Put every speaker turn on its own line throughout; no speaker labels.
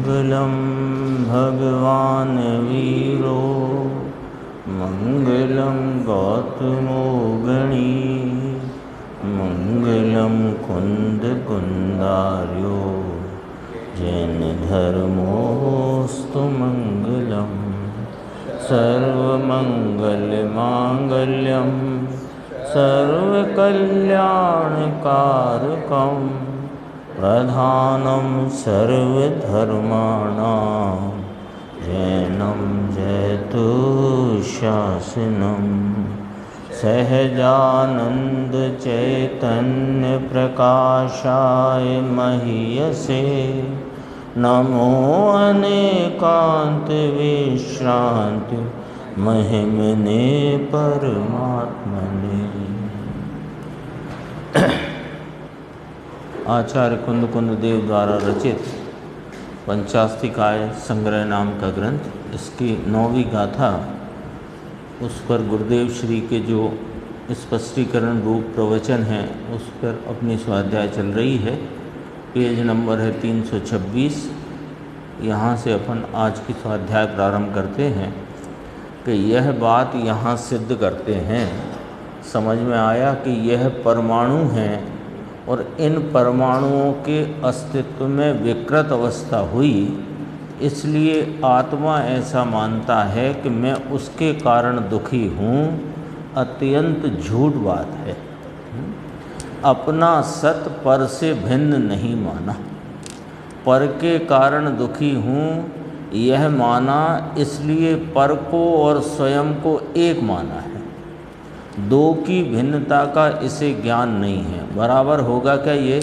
मंगलम भगवान वीरो मंगलम गौतमो गणी मंगलम कुंद कुंदार्यो जैन धर्मोस्तु मंगलम सर्वमंगलमांगल्यम सर्वकल्याणकारकं प्रधानं सर्वधर्माणां जैनं जयतुशासनं सहजानंद चैतन्य प्रकाशाय महीयसे नमो अनेकांत विश्रांति महिमने परमात्मने। आचार्य कुंद कुंद देव द्वारा रचित पंचास्तिकाय संग्रह नाम का ग्रंथ, इसकी 9वीं गाथा, उस पर गुरुदेव श्री के जो स्पष्टीकरण रूप प्रवचन हैं उस पर अपनी स्वाध्याय चल रही है। पेज नंबर है 326। यहाँ से अपन आज की स्वाध्याय प्रारंभ करते हैं कि यह बात यहाँ सिद्ध करते हैं। समझ में आया कि यह परमाणु हैं और इन परमाणुओं के अस्तित्व में विकृत अवस्था हुई, इसलिए आत्मा ऐसा मानता है कि मैं उसके कारण दुखी हूँ। अत्यंत झूठ बात है। अपना सत पर से भिन्न नहीं माना, पर के कारण दुखी हूँ यह माना, इसलिए पर को और स्वयं को एक माना है। दो की भिन्नता का इसे ज्ञान नहीं है। बराबर होगा क्या? ये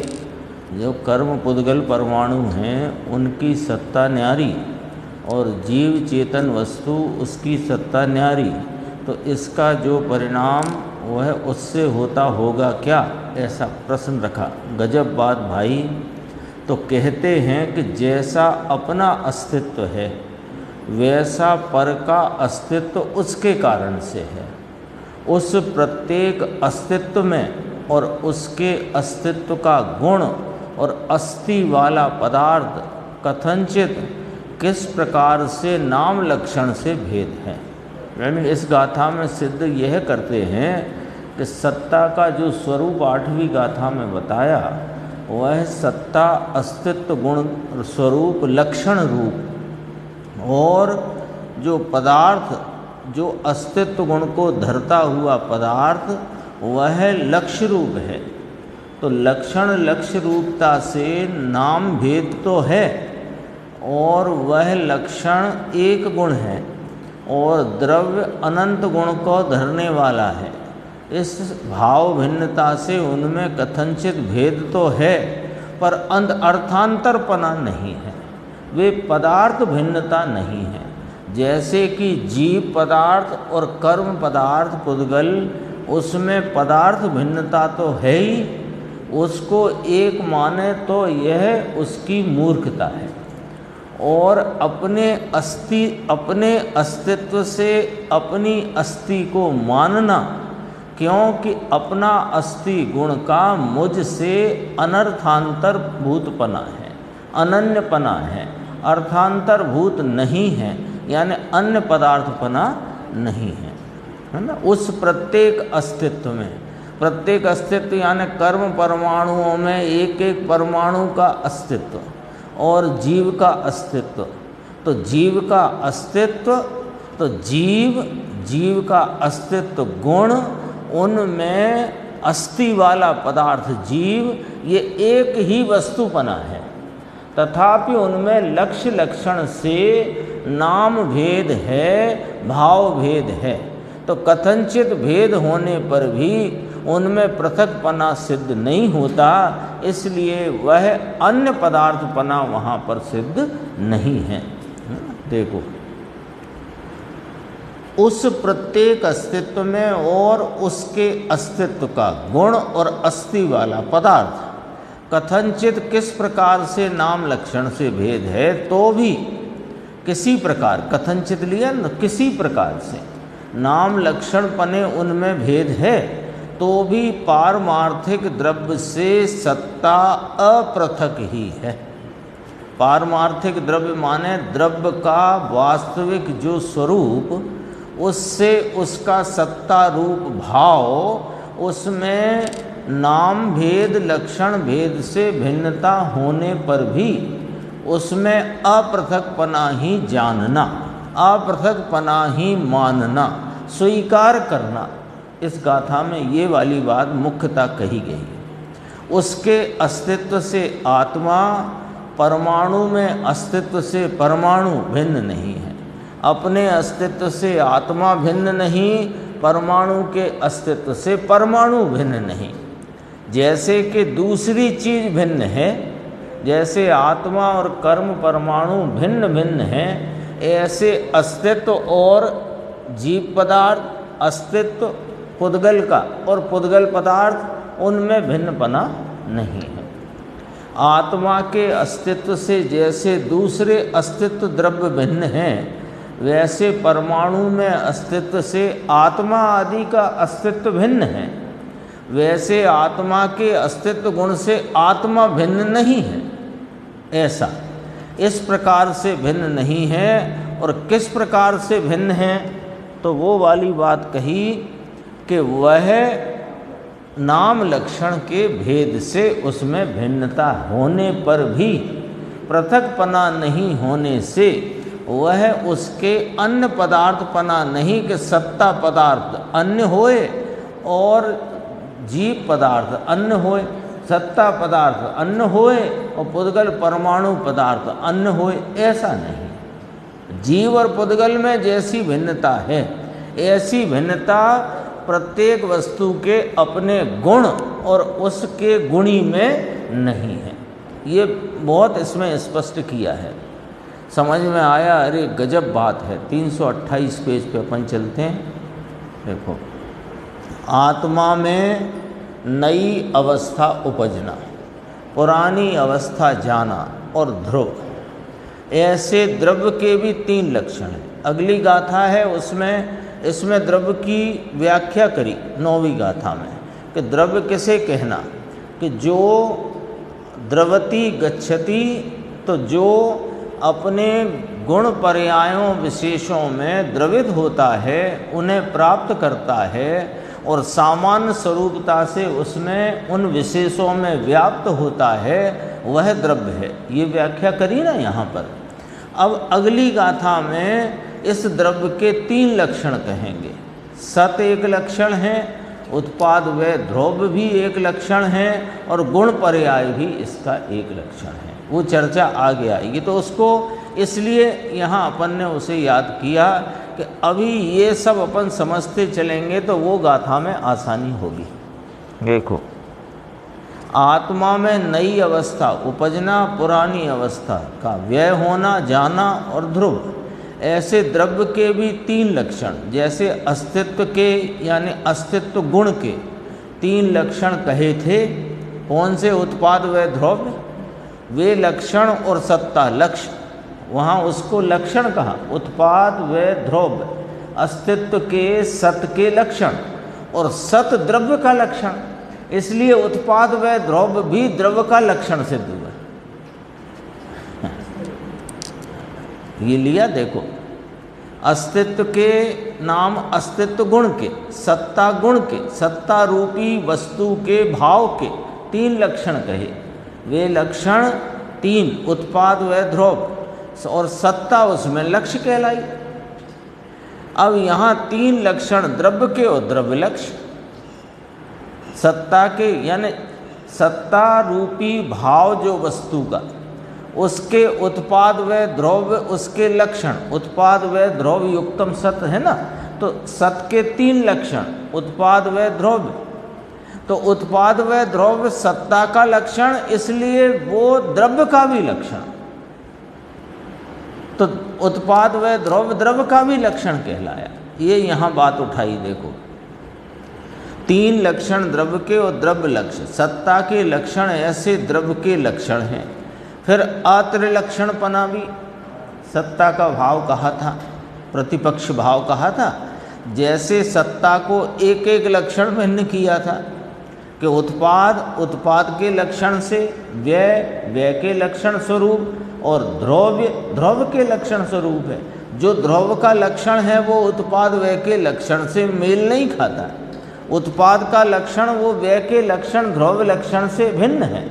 जो कर्म पुद्गल परमाणु हैं उनकी सत्ता न्यारी और जीव चेतन वस्तु उसकी सत्ता न्यारी, तो इसका जो परिणाम वह उससे होता होगा क्या? ऐसा प्रश्न रखा। गजब बात भाई। तो कहते हैं कि जैसा अपना अस्तित्व है वैसा पर का अस्तित्व उसके कारण से है। उस प्रत्येक अस्तित्व में और उसके अस्तित्व का गुण और अस्थि वाला पदार्थ कथनचित किस प्रकार से नाम लक्षण से भेद है। यानी इस गाथा में सिद्ध यह करते हैं कि सत्ता का जो स्वरूप 8वीं गाथा में बताया वह सत्ता अस्तित्व गुण स्वरूप लक्षण रूप, और जो पदार्थ जो अस्तित्व गुण को धरता हुआ पदार्थ वह लक्ष्य रूप है। तो लक्षण लक्ष्य रूपता से नाम भेद तो है और वह लक्षण एक गुण है और द्रव्य अनंत गुण को धरने वाला है। इस भाव भिन्नता से उनमें कथनचित भेद तो है पर अर्थांतरपना नहीं है। वे पदार्थ भिन्नता नहीं है। जैसे कि जीव पदार्थ और कर्म पदार्थ पुद्गल, उसमें पदार्थ भिन्नता तो है ही, उसको एक माने तो यह उसकी मूर्खता है। और अपने अस्तित्व से अपनी अस्थि को मानना, क्योंकि अपना अस्थि गुण का मुझ से अनर्थांतरभूतपना है, अनन्यपना है, अर्थांतरभूत नहीं है, यानी अन्य पदार्थपना नहीं है ना। उस प्रत्येक अस्तित्व में, प्रत्येक अस्तित्व यानी कर्म परमाणुओं में एक एक परमाणु का अस्तित्व और जीव का अस्तित्व। तो जीव का अस्तित्व, तो जीव का अस्तित्व गुण, उनमें अस्थि वाला पदार्थ जीव, ये एक ही वस्तुपना है। तथापि उनमें लक्ष्य लक्षण से नाम भेद है, भाव भेद है। तो कथनचित भेद होने पर भी उनमें पृथकपना सिद्ध नहीं होता, इसलिए वह अन्य पदार्थपना वहाँ पर सिद्ध नहीं है। देखो, उस प्रत्येक अस्तित्व में और उसके अस्तित्व का गुण और अस्थि वाला पदार्थ कथनचित किस प्रकार से नाम लक्षण से भेद है, तो भी किसी प्रकार, कथनचित लिया न, किसी प्रकार से नाम लक्षण पने उनमें भेद है, तो भी पारमार्थिक द्रव्य से सत्ता अपृथक ही है। पारमार्थिक द्रव्य माने द्रव्य का वास्तविक जो स्वरूप, उससे उसका सत्ता रूप भाव, उसमें नाम भेद लक्षण भेद से भिन्नता होने पर भी उसमें अपृथकपना ही जानना, अपृथकपना ही मानना, स्वीकार करना, इस गाथा में ये वाली बात मुख्यतः कही गई है। उसके अस्तित्व से आत्मा, परमाणु में अस्तित्व से परमाणु भिन्न नहीं है, अपने अस्तित्व से आत्मा भिन्न नहीं, परमाणु के अस्तित्व से परमाणु भिन्न नहीं। जैसे कि दूसरी चीज़ भिन्न है, जैसे आत्मा और कर्म परमाणु भिन्न भिन्न हैं, ऐसे अस्तित्व और जीव पदार्थ, अस्तित्व पुद्गल का और पुद्गल पदार्थ, उनमें भिन्नपना नहीं है। आत्मा के अस्तित्व से जैसे दूसरे अस्तित्व द्रव्य भिन्न हैं, वैसे परमाणु में अस्तित्व से आत्मा आदि का अस्तित्व भिन्न है, वैसे आत्मा के अस्तित्व गुण से आत्मा भिन्न नहीं है। ऐसा इस प्रकार से भिन्न नहीं है। और किस प्रकार से भिन्न है, तो वो वाली बात कही कि वह नाम लक्षण के भेद से उसमें भिन्नता होने पर भी पृथकपना नहीं होने से वह उसके अन्य पदार्थपना नहीं कि सत्ता पदार्थ अन्य होए और जीव पदार्थ अन्य होए, सत्ता पदार्थ अन्य होए और पुद्गल परमाणु पदार्थ अन्य होए, ऐसा नहीं। जीव और पुद्गल में जैसी भिन्नता है, ऐसी भिन्नता प्रत्येक वस्तु के अपने गुण और उसके गुणी में नहीं है। ये बहुत इसमें स्पष्ट किया है, समझ में आया। अरे गजब बात है। 328 पेज पे अपन चलते हैं। देखो, आत्मा में नई अवस्था उपजना, पुरानी अवस्था जाना और ध्रुव, ऐसे द्रव्य के भी 3 लक्षण हैं। अगली गाथा है उसमें इसमें द्रव्य की व्याख्या करी 9वीं गाथा में कि द्रव्य किसे कहना, कि जो द्रवति गच्छति, तो जो अपने गुण पर्यायों विशेषों में द्रवित होता है, उन्हें प्राप्त करता है और सामान्य स्वरूपता से उसमें उन विशेषों में व्याप्त होता है, वह द्रव्य है। ये व्याख्या करी ना यहाँ पर। अब अगली गाथा में इस द्रव्य के 3 लक्षण कहेंगे। सत एक लक्षण है, उत्पाद व ध्रुव भी एक लक्षण है और गुण पर्याय भी इसका एक लक्षण है। वो चर्चा आगे आएगी, तो उसको इसलिए यहाँ अपन ने उसे याद किया कि अभी ये सब अपन समझते चलेंगे तो वो गाथा में आसानी होगी। देखो, आत्मा में नई अवस्था उपजना, पुरानी अवस्था का व्यय होना, जाना और ध्रुव, ऐसे द्रव्य के भी 3 लक्षण, जैसे अस्तित्व के यानी अस्तित्व गुण के 3 लक्षण कहे थे। कौन से? उत्पाद व ध्रुव, वे लक्षण और सत्ता लक्ष्य, वहाँ उसको लक्षण कहा। उत्पाद व ध्रुव अस्तित्व के सत के लक्षण और सत द्रव्य का लक्षण, इसलिए उत्पाद व ध्रुव भी द्रव्य का लक्षण सिद्ध हुआ। ये लिया। देखो, अस्तित्व के नाम अस्तित्व गुण के, सत्ता गुण के, सत्ता रूपी वस्तु के भाव के 3 लक्षण कहे। वे लक्षण 3 उत्पाद व ध्रुव और सत्ता उसमें लक्ष्य कहलाई। अब यहाँ 3 लक्षण द्रव्य के और द्रव्य लक्ष्य, सत्ता के यानी सत्ता रूपी भाव जो वस्तु का, उसके उत्पाद व द्रव्य उसके लक्षण, उत्पाद व द्रव्य युक्तम सत है ना, तो सत के 3 लक्षण उत्पाद व द्रव्य, तो उत्पाद व द्रव्य सत्ता का लक्षण, इसलिए वो द्रव्य का भी लक्षण, तो उत्पाद व द्रव्य द्रव्य का भी लक्षण कहलाया। ये यहाँ बात उठाई। देखो, 3 लक्षण द्रव्य के और द्रव्य लक्षण, सत्ता के लक्षण ऐसे द्रव्य के लक्षण हैं। फिर अत्रिलक्षणपना भी सत्ता का भाव कहा था, प्रतिपक्ष भाव कहा था। जैसे सत्ता को एक एक लक्षण भिन्न किया था कि उत्पाद उत्पाद के लक्षण से, व्यय व्यय के लक्षण स्वरूप और द्रव्य द्रव्य के लक्षण स्वरूप है। जो द्रव्य का लक्षण है वो उत्पाद व्यय के लक्षण से मेल नहीं खाता है। उत्पाद का लक्षण वो व्यय के लक्षण द्रव्य लक्षण से भिन्न है,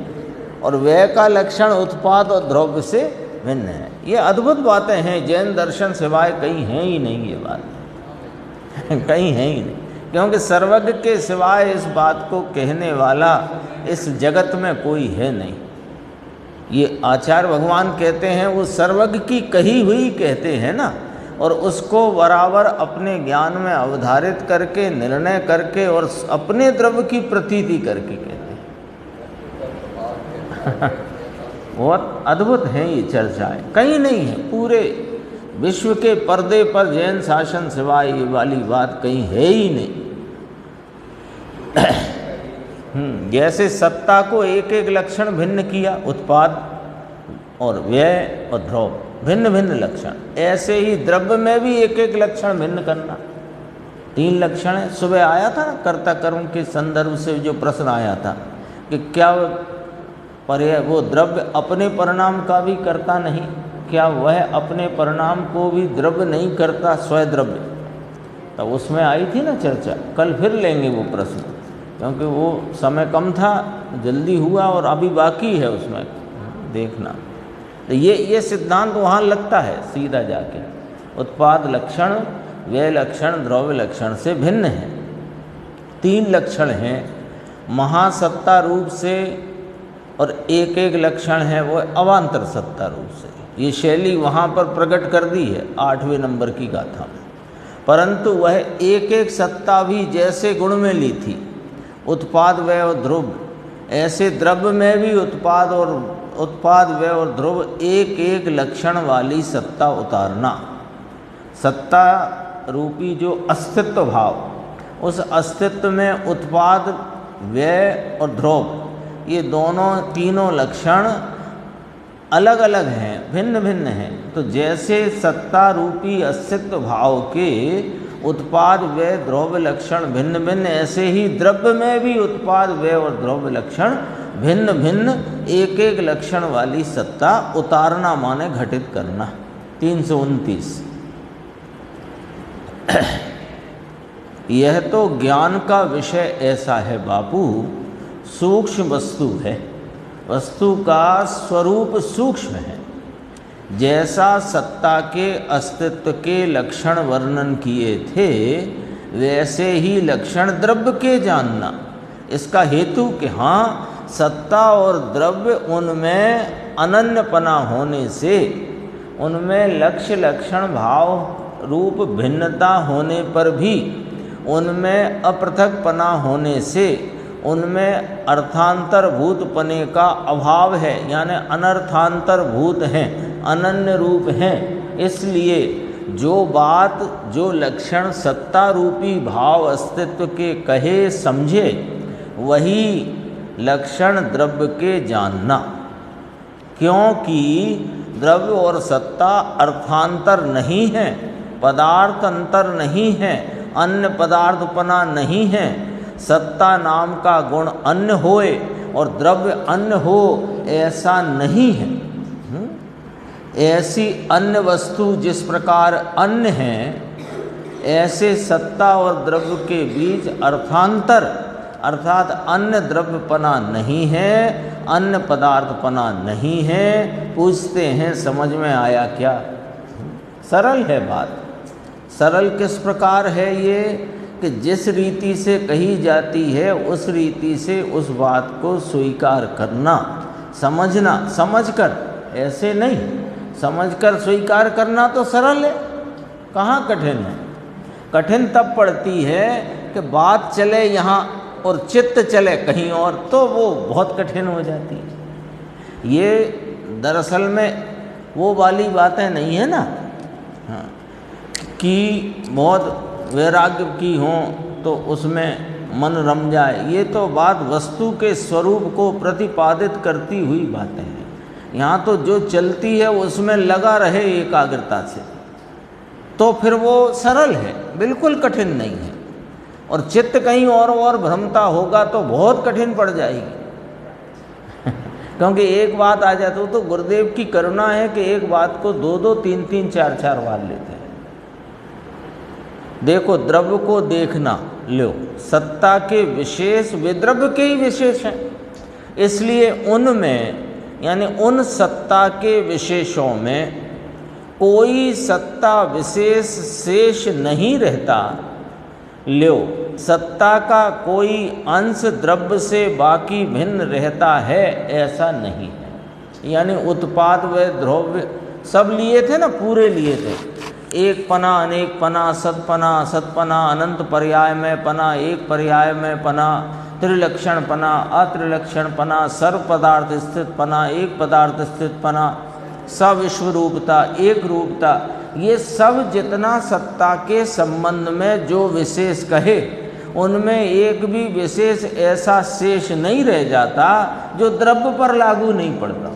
और व्यय का लक्षण उत्पाद और द्रव्य से भिन्न है। ये अद्भुत बातें हैं, जैन दर्शन सिवाय कहीं हैं ही नहीं ये बात कहीं है ही नहीं, क्योंकि सर्वज्ञ के सिवाय इस बात को कहने वाला इस जगत में कोई है नहीं। ये आचार्य भगवान कहते हैं, वो सर्वज्ञ की कही हुई कहते हैं ना, और उसको बराबर अपने ज्ञान में अवधारित करके निर्णय करके और अपने द्रव्य की प्रतीति करके कहते हैं। बहुत अद्भुत है ये चर्चाएं, कहीं नहीं है। पूरे विश्व के पर्दे पर जैन शासन सिवाय ये वाली बात कहीं है ही नहीं। जैसे सत्ता को एक एक लक्षण भिन्न किया, उत्पाद और व्यय और द्रव्य भिन्न भिन्न लक्षण, ऐसे ही द्रव्य में भी एक एक लक्षण भिन्न करना। 3 लक्षण है। सुबह आया था ना कर्ता कर्म के संदर्भ से जो प्रश्न आया था कि क्या वो द्रव्य अपने परिणाम का भी करता नहीं, क्या वह अपने परिणाम को भी द्रव्य नहीं करता, स्वद्रव्य। तब उसमें आई थी ना चर्चा। कल फिर लेंगे वो प्रश्न, क्योंकि वो समय कम था, जल्दी हुआ और अभी बाकी है उसमें देखना। तो ये सिद्धांत वहाँ लगता है सीधा जाके, उत्पाद लक्षण व्यय लक्षण द्रव्य लक्षण से भिन्न है। 3 लक्षण हैं महासत्ता रूप से, और एक एक लक्षण है वो अवान्तर सत्ता रूप से। ये शैली वहाँ पर प्रकट कर दी है 8वें नंबर की गाथा में। परंतु वह एक एक सत्ता भी जैसे गुण में ली थी, उत्पाद व्यय और ध्रुव, ऐसे द्रव्य में भी उत्पाद व्यय और ध्रुव एक एक लक्षण वाली सत्ता उतारना। सत्ता रूपी जो अस्तित्व भाव, उस अस्तित्व में उत्पाद व्यय और ध्रुव ये तीनों लक्षण अलग अलग हैं, भिन्न भिन्न हैं। तो जैसे सत्ता रूपी अस्तित्व भाव के उत्पाद व्यय द्रव्य लक्षण भिन्न भिन्न, ऐसे ही द्रव्य में भी उत्पाद व्यय और द्रव्य लक्षण भिन्न भिन्न एक एक लक्षण वाली सत्ता उतारना माने घटित करना। 329। यह तो ज्ञान का विषय ऐसा है बापू, सूक्ष्म वस्तु है, वस्तु का स्वरूप सूक्ष्म है। जैसा सत्ता के अस्तित्व के लक्षण वर्णन किए थे, वैसे ही लक्षण द्रव्य के जानना। इसका हेतु कि हाँ, सत्ता और द्रव्य उनमें अनन्यपना होने से, उनमें लक्ष्य लक्षण भाव रूप भिन्नता होने पर भी, उनमें अपृथकपना होने से, उनमें अर्थांतरभूतपने का अभाव है, यानी अनर्थांतरभूत हैं, अनन्य रूप हैं। इसलिए जो बात जो लक्षण सत्ता रूपी भाव अस्तित्व के कहे समझे, वही लक्षण द्रव्य के जानना। क्योंकि द्रव्य और सत्ता अर्थांतर नहीं है, पदार्थ अंतर नहीं है, अन्य पदार्थपना नहीं है। सत्ता नाम का गुण अन्य होए और द्रव्य अन्य हो, ऐसा नहीं है। ऐसी अन्य वस्तु जिस प्रकार अन्य है, ऐसे सत्ता और द्रव्य के बीच अर्थांतर अर्थात अन्य द्रव्यपना नहीं है, अन्य पदार्थपना नहीं है। पूछते हैं समझ में आया क्या? सरल है बात। सरल किस प्रकार है ये कि जिस रीति से कही जाती है उस रीति से उस बात को स्वीकार करना, समझना, समझकर, ऐसे नहीं, समझकर स्वीकार करना तो सरल है, कहाँ कठिन है। कठिन तब पड़ती है कि बात चले यहाँ और चित्त चले कहीं और, तो वो बहुत कठिन हो जाती है। ये दरअसल में वो वाली बातें नहीं है ना, हाँ, कि बहुत वैराग्य की हों तो उसमें मन रम जाए। ये तो बात वस्तु के स्वरूप को प्रतिपादित करती हुई बातें हैं। यहाँ तो जो चलती है उसमें लगा रहे एकाग्रता से, तो फिर वो सरल है, बिल्कुल कठिन नहीं है। और चित्त कहीं और भ्रमता होगा तो बहुत कठिन पड़ जाएगी। क्योंकि एक बात आ जाए तो गुरुदेव की करुणा है कि एक बात को 2-2, 3-3, 4-4 बार लेते हैं। देखो, द्रव्य को देखना लो, सत्ता के विशेष विद्रव्य के ही विशेष हैं, इसलिए उनमें यानी उन सत्ता के विशेषों में कोई सत्ता विशेष शेष नहीं रहता। लो, सत्ता का कोई अंश द्रव्य से बाकी भिन्न रहता है ऐसा नहीं है। यानी उत्पाद व द्रव्य सब लिए थे ना, पूरे लिए थे। एक पना, अनेक पना, सतपना, असतपना, अनंत पर्याय में पना, एक पर्याय में पना, त्रिलक्षण पना, अत्रिलक्षण पना, सर्व पदार्थ स्थित पना, एक पदार्थ स्थित पना, सविश्व रूपता, एक रूपता, ये सब जितना सत्ता के संबंध में जो विशेष कहे, उनमें एक भी विशेष ऐसा शेष नहीं रह जाता जो द्रव्य पर लागू नहीं पड़ता।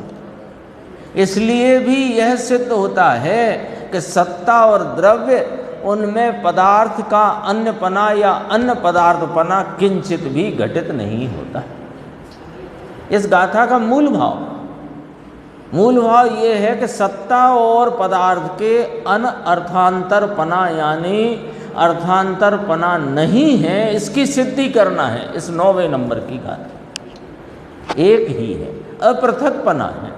इसलिए भी यह सिद्ध होता है कि सत्ता और द्रव्य उनमें पदार्थ का अन्यपना या अन्य पदार्थपना किंचित भी घटित नहीं होता। इस गाथा का मूल भाव ये है कि सत्ता और पदार्थ के अर्थांतरपना यानी अर्थांतरपना नहीं है, इसकी सिद्धि करना है। इस 9वें नंबर की गाथा एक ही है, अपृथकपना है।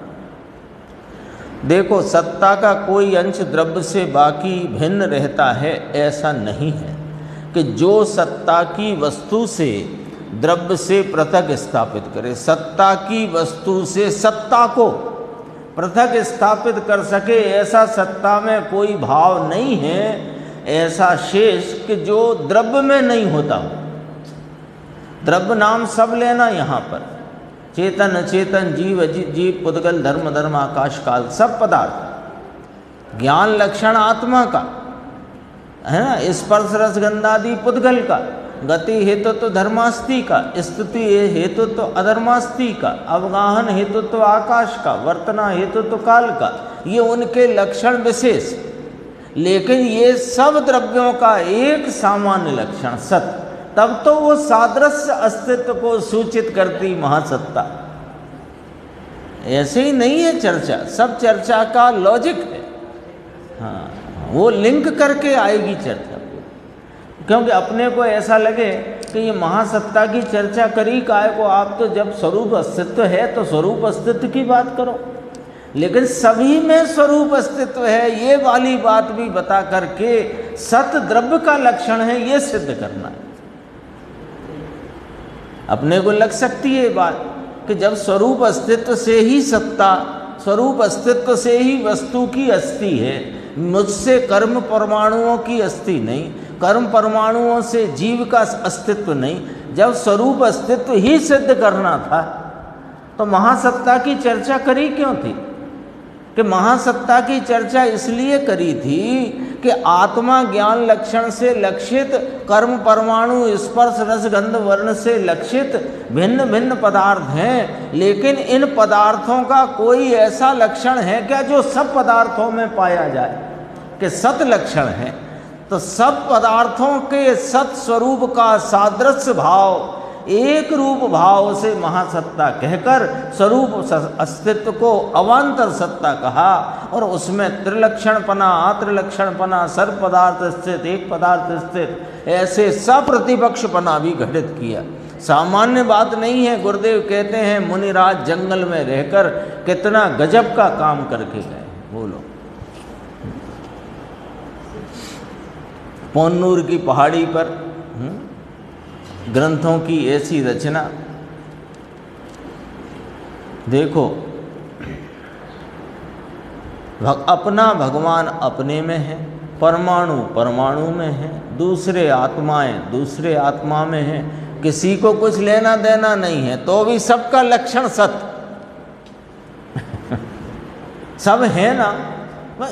देखो, सत्ता का कोई अंश द्रव्य से बाकी भिन्न रहता है ऐसा नहीं है कि जो सत्ता की वस्तु से द्रव्य से पृथक स्थापित करे, सत्ता की वस्तु से सत्ता को पृथक स्थापित कर सके, ऐसा सत्ता में कोई भाव नहीं है ऐसा शेष कि जो द्रव्य में नहीं होता। द्रव्य नाम सब लेना यहाँ पर, चेतन अचेतन, जीव अजीव, पुद्गल, धर्म धर्म, आकाश काल, सब पदार्थ, ज्ञान लक्षण आत्मा का है ना, स्पर्श रस गंधादि पुद्गल का, गति हेतु तो धर्मास्ति का, स्थिति हेतु तो अधर्मास्ति का, अवगाहन हेतु तो आकाश का, वर्तना हेतु तो काल का, ये उनके लक्षण विशेष। लेकिन ये सब द्रव्यों का एक सामान्य लक्षण सत, तब तो वो सादृश्य अस्तित्व को सूचित करती महासत्ता। ऐसे ही नहीं है चर्चा, सब चर्चा का लॉजिक है। हाँ, वो लिंक करके आएगी चर्चा, क्योंकि अपने को ऐसा लगे कि ये महासत्ता की चर्चा करी काय को, आप तो जब स्वरूप अस्तित्व है तो स्वरूप अस्तित्व की बात करो। लेकिन सभी में स्वरूप अस्तित्व है ये वाली बात भी बता करके सत द्रव्य का लक्षण है ये सिद्ध करना है। अपने को लग सकती है बात कि जब स्वरूप अस्तित्व से ही सत्ता, स्वरूप अस्तित्व से ही वस्तु की अस्थि है, मुझसे कर्म परमाणुओं की अस्थि नहीं, कर्म परमाणुओं से जीव का अस्तित्व नहीं, जब स्वरूप अस्तित्व ही सिद्ध करना था तो महासत्ता की चर्चा करी क्यों थी? कि महासत्ता की चर्चा इसलिए करी थी कि आत्मा ज्ञान लक्षण से लक्षित, कर्म परमाणु स्पर्श रस गंध वर्ण से लक्षित भिन्न भिन्न पदार्थ हैं, लेकिन इन पदार्थों का कोई ऐसा लक्षण है क्या जो सब पदार्थों में पाया जाए कि सत लक्षण है? तो सब पदार्थों के सत स्वरूप का सादृश्य भाव, एक रूप भाव से महासत्ता कहकर स्वरूप अस्तित्व को अवान्तर सत्ता कहा, और उसमें त्रिलक्षणपना, अत्रिलक्षणपना, सर्व पदार्थ स्थित, एक पदार्थ स्थित, ऐसे सप्रतिपक्षपना भी घटित किया। सामान्य बात नहीं है। गुरुदेव कहते हैं मुनिराज जंगल में रहकर कितना गजब का काम करके गए। बोलो, पोन्नूर की पहाड़ी पर ग्रंथों की ऐसी रचना। देखो, अपना भगवान अपने में है, परमाणु परमाणु में है, दूसरे आत्माएं दूसरे आत्मा में है, किसी को कुछ लेना देना नहीं है, तो भी सबका लक्षण सत सब है ना।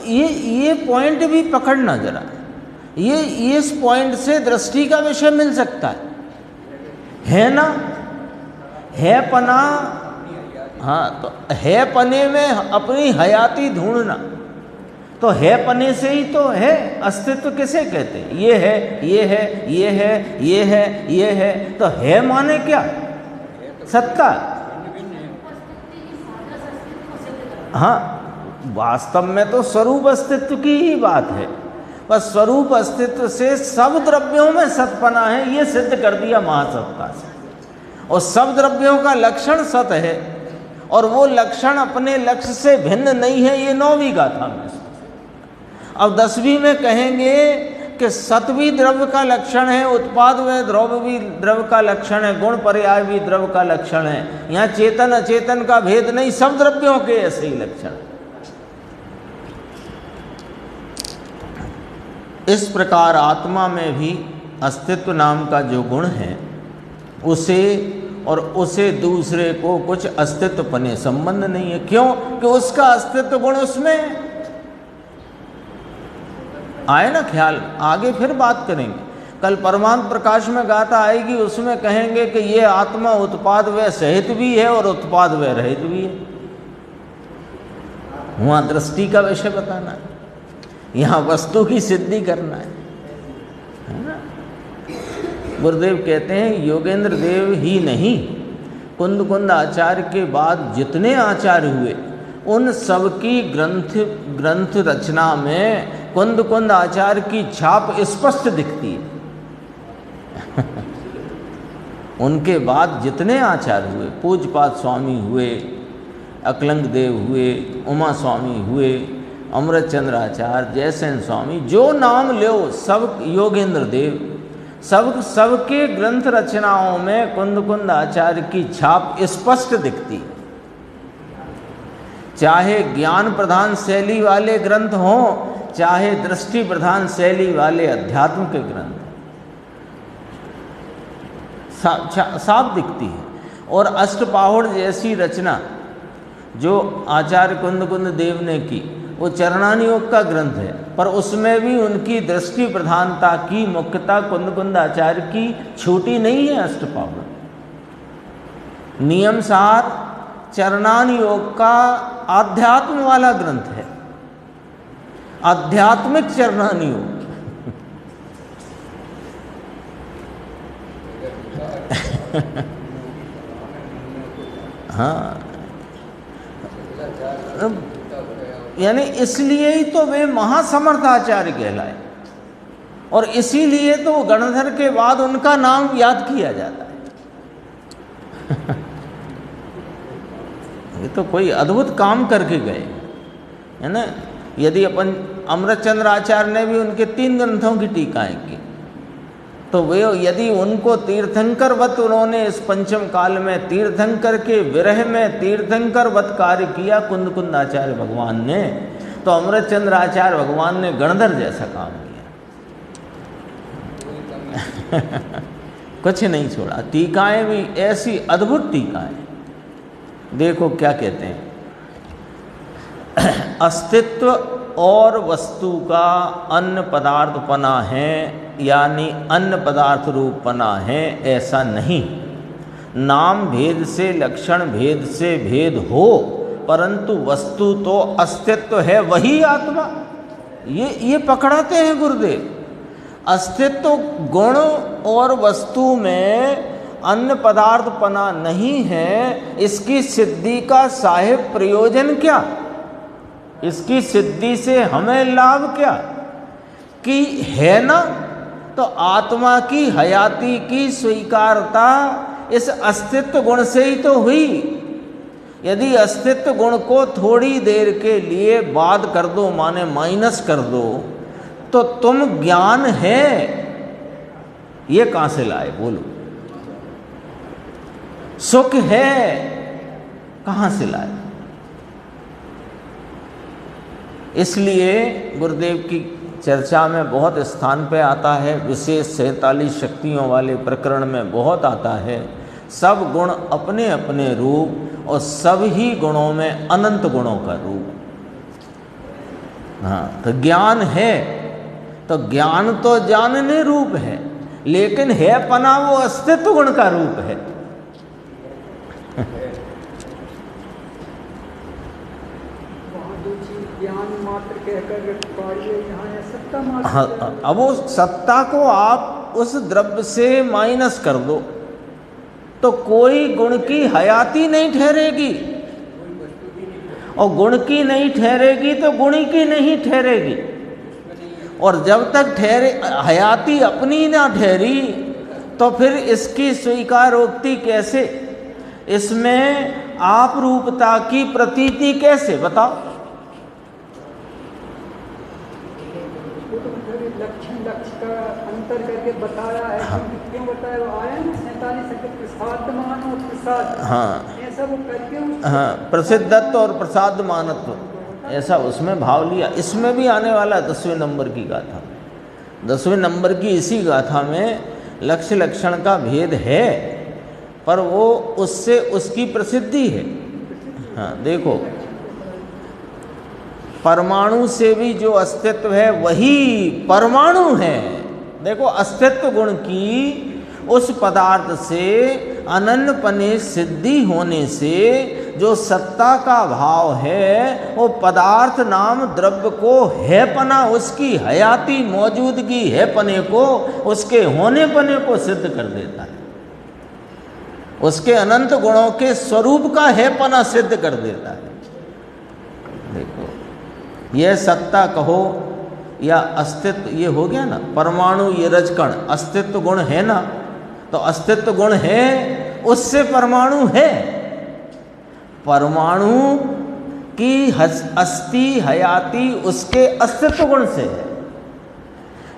ये पॉइंट भी पकड़ना जरा, ये इस पॉइंट से दृष्टि का विषय मिल सकता है ना। है पना, हाँ, तो है पने में अपनी हयाती ढूंढना, तो है पने से ही तो है। अस्तित्व किसे कहते हैं? ये है, ये है, ये है, ये है, ये है, तो है माने क्या? सत्ता। हाँ, वास्तव में तो स्वरूप अस्तित्व की ही बात है, बस स्वरूप अस्तित्व से सब द्रव्यों में सतपना है ये सिद्ध कर दिया महासत्ता से। और सब द्रव्यों का लक्षण सत है और वो लक्षण अपने लक्ष्य से भिन्न नहीं है, ये 9वीं गाथा में। अब 10वीं में कहेंगे कि सत भी द्रव्य का लक्षण है, उत्पाद व द्रव्य भी द्रव्य का लक्षण है, गुण पर्याय भी द्रव्य का लक्षण है। यहाँ चेतन अचेतन का भेद नहीं, सब द्रव्यों के ऐसे ही लक्षण। इस प्रकार आत्मा में भी अस्तित्व नाम का जो गुण है उसे दूसरे को कुछ अस्तित्वपने संबंध नहीं है। क्यों? कि उसका अस्तित्व गुण उसमें आए ना ख्याल। आगे फिर बात करेंगे, कल परमात्म प्रकाश में गाथा आएगी, उसमें कहेंगे कि ये आत्मा उत्पाद व सहित भी है और उत्पाद व रहित भी है। वहाँ दृष्टि का विषय बताना है, यहाँ वस्तु की सिद्धि करना है ना। गुरुदेव कहते हैं योगेंद्र देव ही नहीं, कुंद आचार्य के बाद जितने आचार्य हुए उन सबकी ग्रंथ रचना में कुंद आचार्य की छाप स्पष्ट दिखती है। उनके बाद जितने आचार्य हुए, पूज्यपाद स्वामी हुए, अकलंग देव हुए, उमा स्वामी हुए, अमृतचंद्र आचार्य, जयसेन स्वामी, जो नाम लो सब योगेंद्र देव, सबके ग्रंथ रचनाओं में कुंद आचार्य की छाप स्पष्ट दिखती। चाहे ज्ञान प्रधान शैली वाले ग्रंथ हों, चाहे दृष्टि प्रधान शैली वाले अध्यात्म के ग्रंथ, साफ दिखती है। और अष्टपाहुड़ जैसी रचना जो आचार्य कुंद देव ने की, वो चरणानी योग का ग्रंथ है, पर उसमें भी उनकी दृष्टि प्रधानता की मुख्यता कुंद आचार्य की छूटी नहीं है। अष्टपाहुड़ नियम सार चरणानी योग का आध्यात्म वाला ग्रंथ है, आध्यात्मिक चरणानी योग। हाँ, यानी इसलिए ही तो वे महासमर्थ आचार्य कहलाए और इसीलिए तो गणधर के बाद उनका नाम याद किया जाता है। ये तो कोई अद्भुत काम करके गए, है ना। यदि अपन अमृतचंद्र आचार्य ने भी उनके 3 ग्रंथों की टीकाएं की, तो वे यदि उनको तीर्थंकर वत उन्होंने इस पंचम काल में तीर्थंकर के विरह में तीर्थंकर वत कार्य किया कुंद आचार्य भगवान ने, तो अमृतचंद्र आचार्य भगवान ने गणधर जैसा काम किया। कुछ नहीं छोड़ा। टीकाएं भी ऐसी अद्भुत टीकाएं, देखो क्या कहते हैं। अस्तित्व और वस्तु का अन्न पदार्थपना है, यानी अन्न पदार्थ रूपपना है, ऐसा नहीं। नाम भेद से लक्षण भेद से भेद हो, परंतु वस्तु तो अस्तित्व है, वही आत्मा। ये पकड़ाते हैं गुरुदेव। अस्तित्व गुण और वस्तु में अन्न पदार्थपना नहीं है, इसकी सिद्धि का साहेब प्रयोजन क्या? इसकी सिद्धि से हमें लाभ क्या? कि है ना, तो आत्मा की हयाती की स्वीकारता इस अस्तित्व गुण से ही तो हुई। यदि अस्तित्व गुण को थोड़ी देर के लिए बाद कर दो, माने माइनस कर दो, तो तुम ज्ञान है ये कहां से लाए? बोलो। सुख है कहां से लाए? इसलिए गुरुदेव की चर्चा में बहुत स्थान पे आता है, विशेष 47 शक्तियों वाले प्रकरण में बहुत आता है। सब गुण अपने अपने रूप और सब ही गुणों में अनंत गुणों का रूप। हाँ, तो ज्ञान है, तो ज्ञान तो जानने रूप है, लेकिन है पना वो अस्तित्व गुण का रूप है। हाँ, अब वो सत्ता को आप उस द्रव्य से माइनस कर दो तो कोई गुण की हयाती नहीं ठहरेगी। और गुण की नहीं ठहरेगी तो गुणी की नहीं ठहरेगी। और जब तक ठहरे हयाती अपनी ना ठहरी तो फिर इसकी स्वीकारोक्ति कैसे, इसमें आप रूपता की प्रतीति कैसे, बताओ।
लक्षण लक्ष्य का अंतर करके बताया है। हाँ। क्यों बताया, वो आया ना 47 प्रसाद मान और प्रसाद। हाँ, ऐसा वो करके
हाँ, प्रसिद्धत्व और प्रसाद मानत्व ऐसा उसमें भाव लिया। इसमें भी आने वाला 10वें नंबर की गाथा, 10वें नंबर की इसी गाथा में लक्ष्य लक्षण का भेद है, पर वो उससे उसकी प्रसिद्धि है। हाँ देखो, परमाणु से भी जो अस्तित्व है वही परमाणु है। देखो, अस्तित्व गुण की उस पदार्थ से अनन्यपने सिद्धि होने से जो सत्ता का भाव है वो पदार्थ नाम द्रव्य को है पना, उसकी हयाती मौजूदगी है पने को, उसके होने पने को सिद्ध कर देता है, उसके अनंत गुणों के स्वरूप का है पना सिद्ध कर देता है। देखो, यह सत्ता कहो या अस्तित्व, ये हो गया ना, परमाणु ये रजकण अस्तित्व गुण है ना, तो अस्तित्व गुण है, उससे परमाणु है। परमाणु की अस्थि हयाती उसके अस्तित्व गुण से है।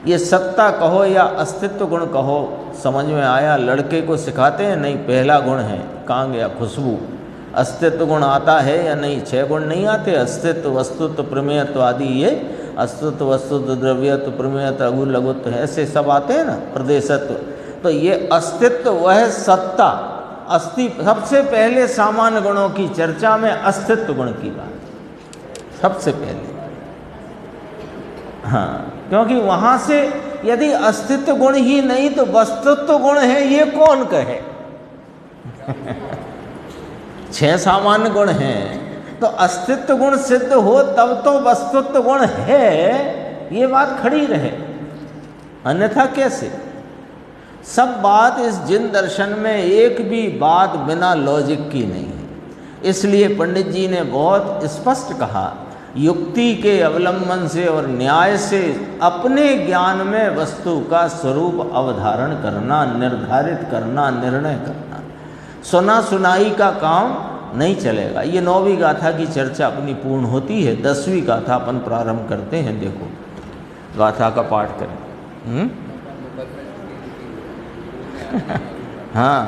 ये सत्ता कहो या अस्तित्व गुण कहो, समझ में आया? लड़के को सिखाते हैं नहीं, पहला गुण है, कहाँ गया खुशबू, अस्तित्व गुण आता है या नहीं? 6 गुण नहीं आते, अस्तित्व वस्तुत्व प्रमेयत्व आदि, ये अस्तित्व वस्तुत्व द्रव्यत्व प्रमेयत्व अगु लघुत्व ऐसे सब आते हैं ना, प्रदेशत्व। तो ये अस्तित्व वह सत्ता, अस्थि, सबसे पहले सामान्य गुणों की चर्चा में अस्तित्व गुण की बात सबसे पहले। हाँ, क्योंकि वहाँ से यदि अस्तित्व गुण ही नहीं तो वस्तुत्व गुण है, ये कौन कहे? 6 सामान्य गुण हैं, तो अस्तित्व गुण सिद्ध हो तब तो वस्तुत्व गुण है, ये बात खड़ी रहे, अन्यथा कैसे? सब बात इस जिन दर्शन में एक भी बात बिना लॉजिक की नहीं है। इसलिए पंडित जी ने बहुत स्पष्ट कहा, युक्ति के अवलंबन से और न्याय से अपने ज्ञान में वस्तु का स्वरूप अवधारण करना, निर्धारित करना, निर्णय करना, सुना सुनाई का काम नहीं चलेगा। ये 9वीं गाथा की चर्चा अपनी पूर्ण होती है, 10वीं गाथा अपन प्रारंभ करते हैं। देखो, गाथा का पाठ करें। हाँ,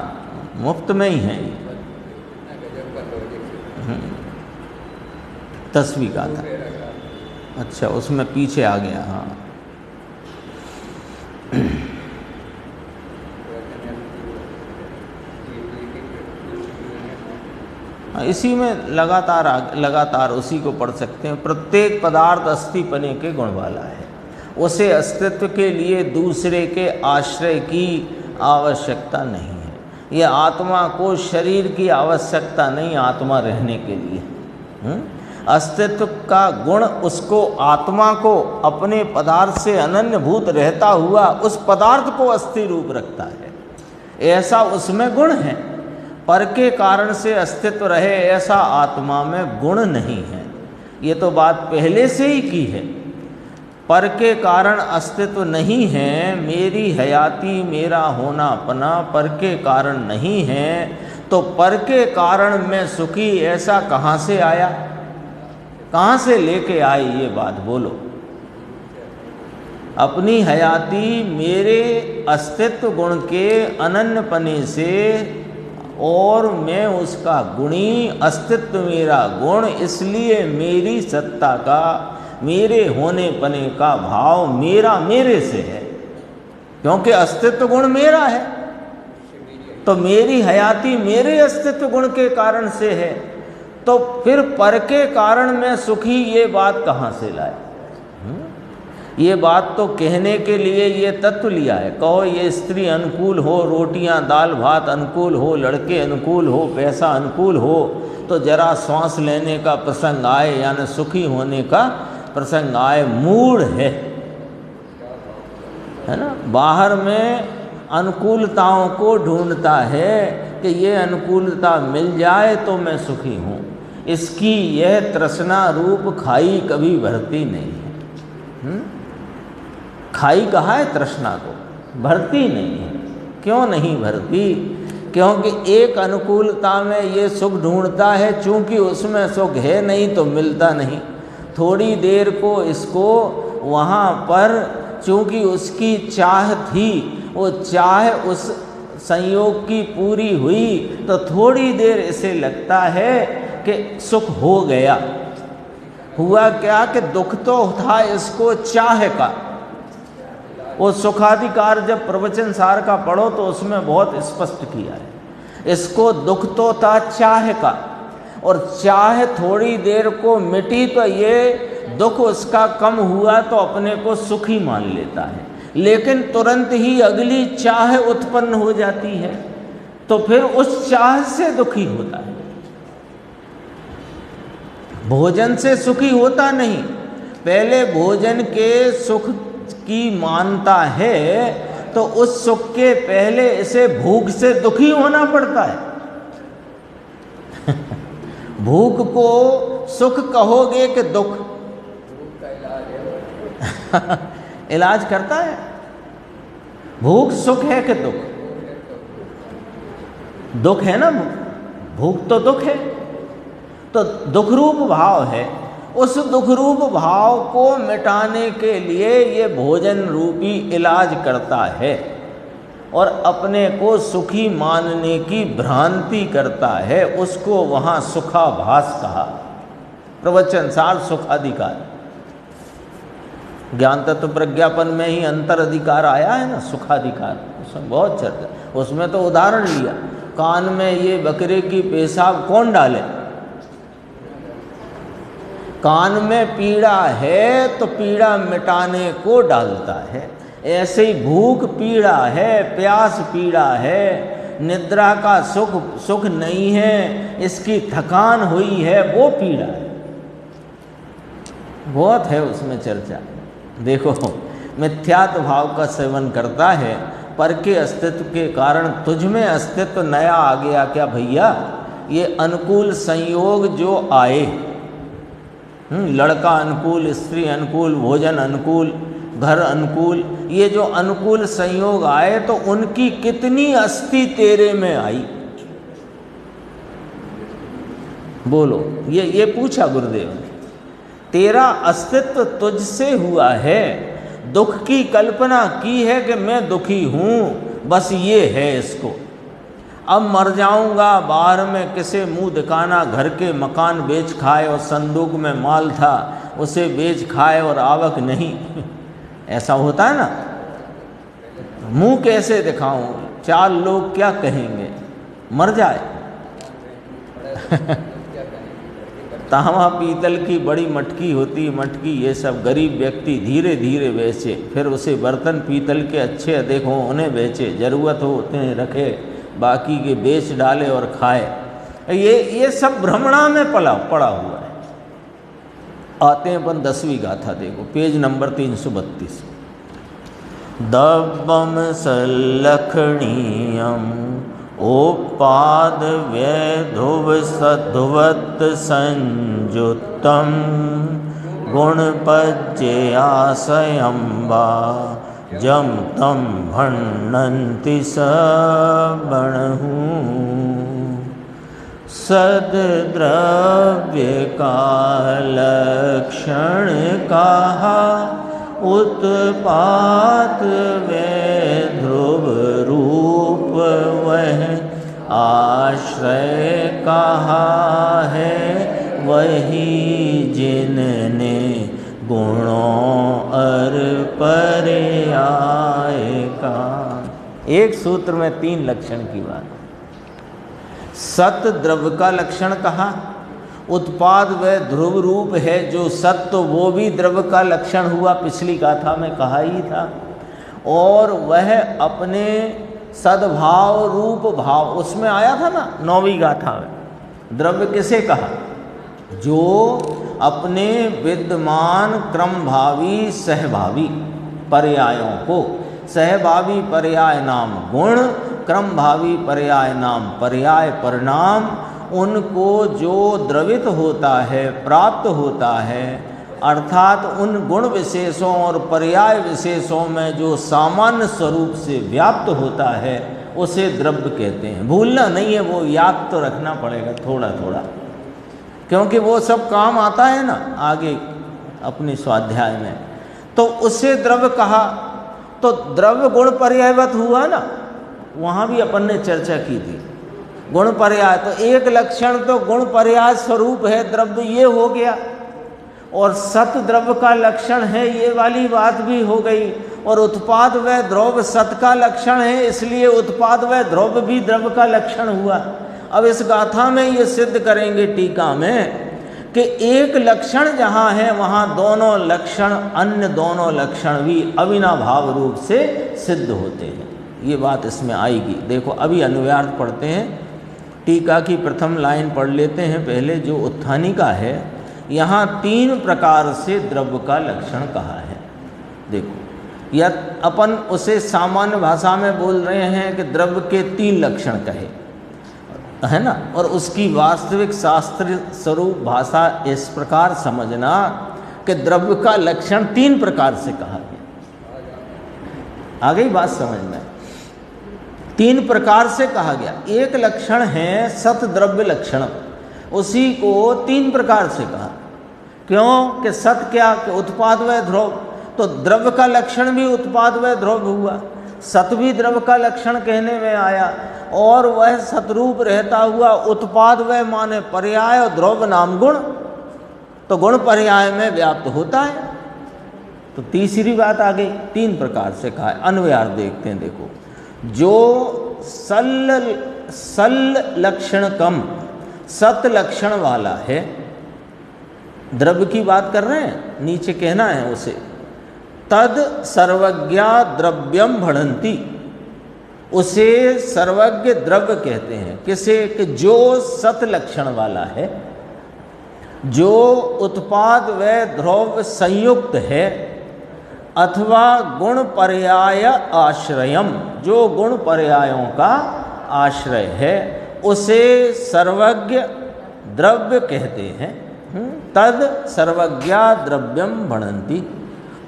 मुफ्त में ही है ये। 10वीं गाथा, अच्छा उसमें पीछे आ गया। हाँ, इसी में लगातार उसी को पढ़ सकते हैं। प्रत्येक पदार्थ अस्तिपने के गुण वाला है, उसे अस्तित्व के लिए दूसरे के आश्रय की आवश्यकता नहीं है। यह आत्मा को शरीर की आवश्यकता नहीं, आत्मा रहने के लिए। अस्तित्व का गुण उसको, आत्मा को अपने पदार्थ से अनन्यभूत रहता हुआ उस पदार्थ को अस्थि रूप रखता है, ऐसा उसमें गुण है। पर के कारण से अस्तित्व रहे ऐसा आत्मा में गुण नहीं है। ये तो बात पहले से ही की है। पर के कारण अस्तित्व नहीं है, मेरी हयाती मेरा होनापना पर के कारण नहीं है, तो पर के कारण मैं सुखी ऐसा कहाँ से आया, कहाँ से लेके आई ये बात बोलो? अपनी हयाती मेरे अस्तित्व गुण के अनन्यपने से, और मैं उसका गुणी, अस्तित्व मेरा गुण, इसलिए मेरी सत्ता का, मेरे होने पने का भाव मेरा मेरे से है, क्योंकि अस्तित्व गुण मेरा है। तो मेरी हयाती मेरे अस्तित्व गुण के कारण से है, तो फिर पर के कारण मैं सुखी, ये बात कहाँ से लाए? ये बात तो कहने के लिए ये तत्व लिया है। कहो ये स्त्री अनुकूल हो, रोटियां दाल भात अनुकूल हो, लड़के अनुकूल हो, पैसा अनुकूल हो, तो जरा श्वास लेने का प्रसंग आए, यानी सुखी होने का प्रसंग आए, मूड है ना? बाहर में अनुकूलताओं को ढूंढता है कि ये अनुकूलता मिल जाए तो मैं सुखी हूँ, इसकी यह तृष्णा रूप खाई कभी भरती नहीं है। खाई कहा है तृष्णा को, भरती नहीं है। क्यों नहीं भरती? क्योंकि एक अनुकूलता में ये सुख ढूंढता है, चूंकि उसमें सुख है नहीं तो मिलता नहीं। थोड़ी देर को इसको वहाँ पर चूंकि उसकी चाह थी, वो चाह उस संयोग की पूरी हुई तो थोड़ी देर इसे लगता है कि सुख हो गया। हुआ क्या कि दुख तो था इसको चाह का। वो सुखाधिकार जब प्रवचन सार का पढ़ो तो उसमें बहुत स्पष्ट किया है। इसको दुख तो था चाह का, और चाह थोड़ी देर को मिटी तो ये दुख उसका कम हुआ तो अपने को सुखी मान लेता है, लेकिन तुरंत ही अगली चाह उत्पन्न हो जाती है तो फिर उस चाह से दुखी होता है। भोजन से सुखी होता नहीं, पहले भोजन के सुख की मानता है तो उस सुख के पहले इसे भूख से दुखी होना पड़ता है। भूख को सुख कहोगे कि दुख? इलाज करता है। भूख सुख है कि दुख? दुख है ना, भूख तो दुख है, तो दुख रूप भाव है। उस दुख रूप भाव को मिटाने के लिए ये भोजन रूपी इलाज करता है और अपने को सुखी मानने की भ्रांति करता है। उसको वहाँ सुखाभास कहा, प्रवचन सार सुखाधिकार। ज्ञान तत्व प्रज्ञापन में ही अंतर अधिकार आया है ना, सुखाधिकार, उसमें बहुत चर्चा। उसमें तो उदाहरण लिया, कान में ये बकरे की पेशाब कौन डाले? कान में पीड़ा है तो पीड़ा मिटाने को डालता है। ऐसे ही भूख पीड़ा है, प्यास पीड़ा है, निद्रा का सुख नहीं है, इसकी थकान हुई है, वो पीड़ा है। बहुत है उसमें चर्चा। देखो, मिथ्यात्व भाव का सेवन करता है, पर के अस्तित्व के कारण तुझ में अस्तित्व नया आ गया क्या भैया? ये अनुकूल संयोग जो आए, लड़का अनुकूल, स्त्री अनुकूल, भोजन अनुकूल, घर अनुकूल, ये जो अनुकूल संयोग आए तो उनकी कितनी अस्थि तेरे में आई? बोलो, ये पूछा गुरुदेव ने। तेरा अस्तित्व तुझसे हुआ है, दुख की कल्पना की है कि मैं दुखी हूँ, बस ये है इसको। अब मर जाऊंगा, बाहर में किसे मुंह दिखाना, घर के मकान बेच खाए और संदूक में माल था उसे बेच खाए और आवक नहीं। ऐसा होता है ना, मुंह कैसे दिखाऊं, चार लोग क्या कहेंगे, मर जाए। तांबा पीतल की बड़ी मटकी होती, मटकी ये सब गरीब व्यक्ति धीरे धीरे बेचे, फिर उसे बर्तन पीतल के अच्छे देखो उन्हें बेचे, ज़रूरत हो उतने रखे, बाकी के बेच डाले और खाए। ये सब भ्रमणा में पड़ा हुआ है। आते हैं अपन 10वीं गाथा, देखो पेज नंबर 332। दब्बम सल्लखणीयम ओपाद वैधुव सध्वत संयुक्तम गुणपज्ययासयम्बा जम तम भण्णन्ति सबणहु। सद्द्रव्य का लक्षण कहा उत्पात वे ध्रुव रूप वह आश्रय कहा है वही जिनने गुणों अर पर्याय का। एक सूत्र में 3 लक्षण की बात। सत द्रव्य का लक्षण कहा, उत्पाद व ध्रुव रूप है जो सत्य, वो भी द्रव्य का लक्षण हुआ, पिछली गाथा में कहा ही था। और वह अपने सद्भाव रूप भाव, उसमें आया था ना 9वीं गाथा में। द्रव्य किसे कहा? जो अपने विद्यमान क्रमभावी सहभावी पर्यायों को, सहभावी पर्याय नाम गुण, क्रमभावी पर्याय नाम पर्याय परिणाम उनको जो द्रवित होता है, प्राप्त होता है, अर्थात उन गुण विशेषों और पर्याय विशेषों में जो सामान्य स्वरूप से व्याप्त होता है उसे द्रव्य कहते हैं। भूलना नहीं है, वो याद तो रखना पड़ेगा थोड़ा थोड़ा, क्योंकि वो सब काम आता है ना आगे अपनी स्वाध्याय में। तो उसे द्रव्य कहा, तो द्रव्य गुण पर्यायवत हुआ ना, वहाँ भी अपन ने चर्चा की थी। गुण पर्याय तो एक लक्षण तो गुण पर्याय स्वरूप है द्रव्य, ये हो गया, और सत द्रव्य का लक्षण है, ये वाली बात भी हो गई। और उत्पाद व द्रव्य सत का लक्षण है, इसलिए उत्पाद व द्रव्य भी द्रव्य का लक्षण हुआ। अब इस गाथा में ये सिद्ध करेंगे टीका में कि एक लक्षण जहाँ है वहाँ दोनों लक्षण, अन्य दोनों लक्षण भी अविनाभाव रूप से सिद्ध होते हैं। ये बात इसमें आएगी। देखो अभी अन्वयार्थ पढ़ते हैं, टीका की प्रथम लाइन पढ़ लेते हैं पहले, जो उत्थानिका है। यहाँ 3 प्रकार से द्रव्य का लक्षण कहा है। देखो या अपन उसे सामान्य भाषा में बोल रहे हैं कि द्रव्य के 3 लक्षण कहे, है ना, और उसकी वास्तविक शास्त्रीय स्वरूप भाषा इस प्रकार समझना कि द्रव्य का लक्षण 3 प्रकार से कहा गया। आ गई बात समझ में? 3 प्रकार से कहा गया। एक लक्षण है सत द्रव्य लक्षण, उसी को 3 प्रकार से कहा। क्यों कि सत क्या कि उत्पाद व ध्रुव, तो द्रव्य का लक्षण भी उत्पाद व ध्रुव हुआ, सत भी द्रव्य का लक्षण कहने में आया, और वह सतरूप रहता हुआ उत्पाद व माने पर्याय और ध्रुव नाम गुण, तो गुण पर्याय में व्याप्त होता है। तो तीसरी बात आ गई, 3 प्रकार से कहा है। अन्वयार्थ देखते हैं। देखो जो सल लक्षण कम सत लक्षण वाला है, द्रव्य की बात कर रहे हैं, नीचे कहना है उसे, तद सर्वज्ञा द्रव्यम भणंती, उसे सर्वज्ञ द्रव्य कहते हैं। किसे? कि जो सत लक्षण वाला है, जो उत्पाद व ध्रुव संयुक्त है, अथवा गुण पर्याय आश्रयम, जो गुण पर्यायों का आश्रय है, उसे सर्वज्ञ द्रव्य कहते हैं। तद सर्वज्ञा द्रव्यम भणंती।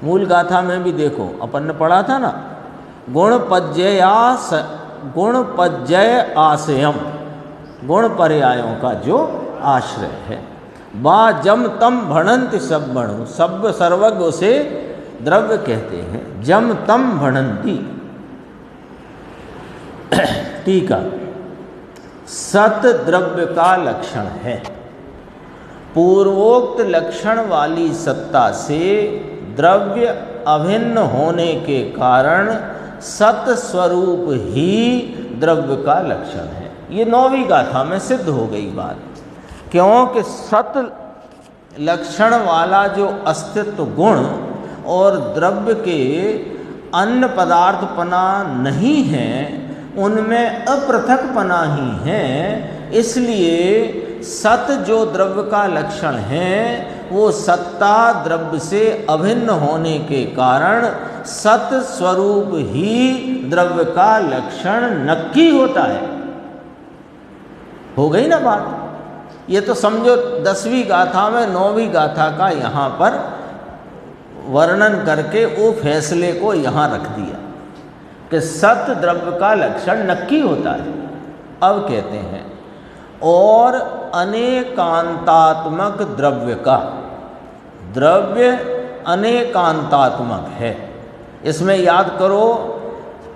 मूल गाथा में भी देखो अपन ने पढ़ा था ना, गुण पज्यय आशयम, गुण पर्यायों का जो आश्रय है। बा जम तम भणंति सब बणु, सब सर्वज्ञ उसे द्रव्य कहते हैं। जम तम भणंति। टीका, सत द्रव्य का लक्षण है। पूर्वोक्त लक्षण वाली सत्ता से द्रव्य अभिन्न होने के कारण सत स्वरूप ही द्रव्य का लक्षण है। ये 9वीं गाथा में सिद्ध हो गई बात। क्योंकि सत लक्षण वाला जो अस्तित्व गुण और द्रव्य के अन्य पदार्थपना नहीं है, उनमें अपृथकपना ही है, इसलिए सत जो द्रव्य का लक्षण है वो सत्ता द्रव्य से अभिन्न होने के कारण सत स्वरूप ही द्रव्य का लक्षण नक्की होता है। हो गई ना बात? ये तो समझो 10वीं गाथा में 9वीं गाथा का यहाँ पर वर्णन करके वो फैसले को यहाँ रख दिया कि सत द्रव्य का लक्षण नक्की होता है। अब कहते हैं और अनेकांतात्मक द्रव्य का, द्रव्य अनेकांतात्मक है। इसमें याद करो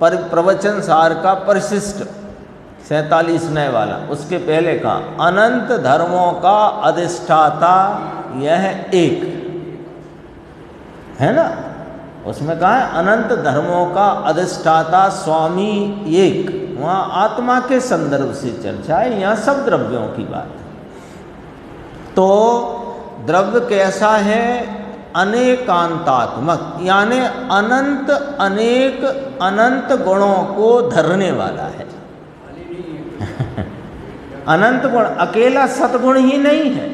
प्रवचन सार का परिशिष्ट 47 वाला, उसके पहले का अनंत धर्मों का अधिष्ठाता यह एक है ना, उसमें कहा है अनंत धर्मों का अधिष्ठाता स्वामी एक। वहाँ आत्मा के संदर्भ से चर्चा है, यहाँ सब द्रव्यों की बात है। तो द्रव्य कैसा है? अनेकांतात्मक, यानी अनंत अनेक अनंत गुणों को धरने वाला है। अनंत गुण, अकेला सतगुण ही नहीं है,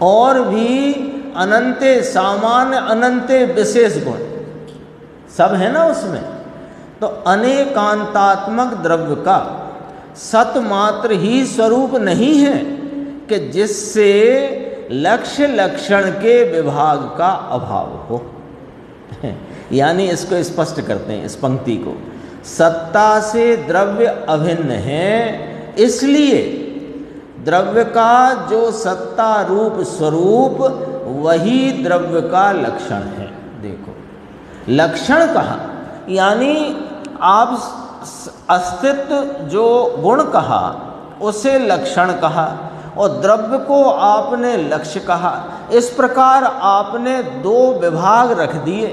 और भी अनंते सामान्य अनंते विशेष गुण सब है ना उसमें। तो अनेकांतात्मक द्रव्य का सत मात्र ही स्वरूप नहीं है कि जिससे लक्ष्य लक्षण के विभाग का अभाव हो। यानी इसको स्पष्ट करते हैं इस पंक्ति को, सत्ता से द्रव्य अभिन्न है, इसलिए द्रव्य का जो सत्ता रूप स्वरूप वही द्रव्य का लक्षण है। देखो लक्षण कहा यानी आप अस्तित्व जो गुण कहा उसे लक्षण कहा और द्रव्य को आपने लक्ष्य कहा। इस प्रकार आपने दो विभाग रख दिए,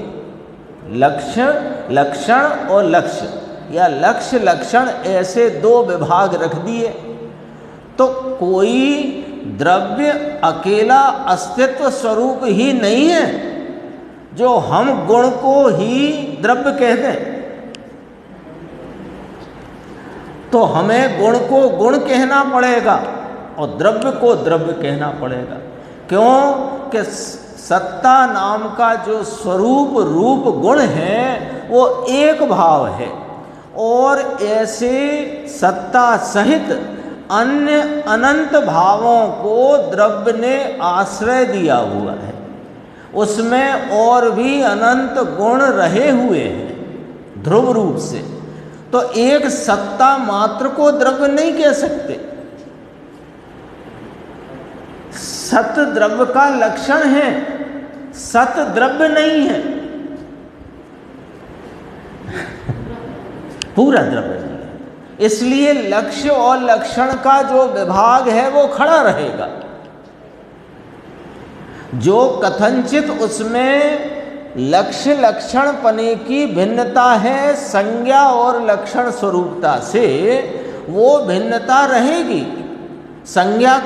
लक्ष्य लक्षण और लक्ष्य, या लक्ष्य लक्षण, ऐसे दो विभाग रख दिए। तो कोई द्रव्य अकेला अस्तित्व स्वरूप ही नहीं है जो हम गुण को ही द्रव्य कहते हैं। तो हमें गुण को गुण कहना पड़ेगा और द्रव्य को द्रव्य कहना पड़ेगा। क्यों कि सत्ता नाम का जो स्वरूप रूप गुण है वो एक भाव है और ऐसे सत्ता सहित अन्य अनंत भावों को द्रव्य ने आश्रय दिया हुआ है। उसमें और भी अनंत गुण रहे हुए हैं ध्रुव रूप से। तो एक सत्ता मात्र को द्रव्य नहीं कह सकते। सत द्रव्य का लक्षण है, सत द्रव्य नहीं है। पूरा द्रव्य नहीं है। इसलिए लक्ष्य और लक्षण का जो विभाग है वो खड़ा रहेगा। जो कथनचित उसमें लक्ष्य लक्षण पने की भिन्नता है संज्ञा और लक्षण स्वरूपता से, वो भिन्नता रहेगी। संज्ञा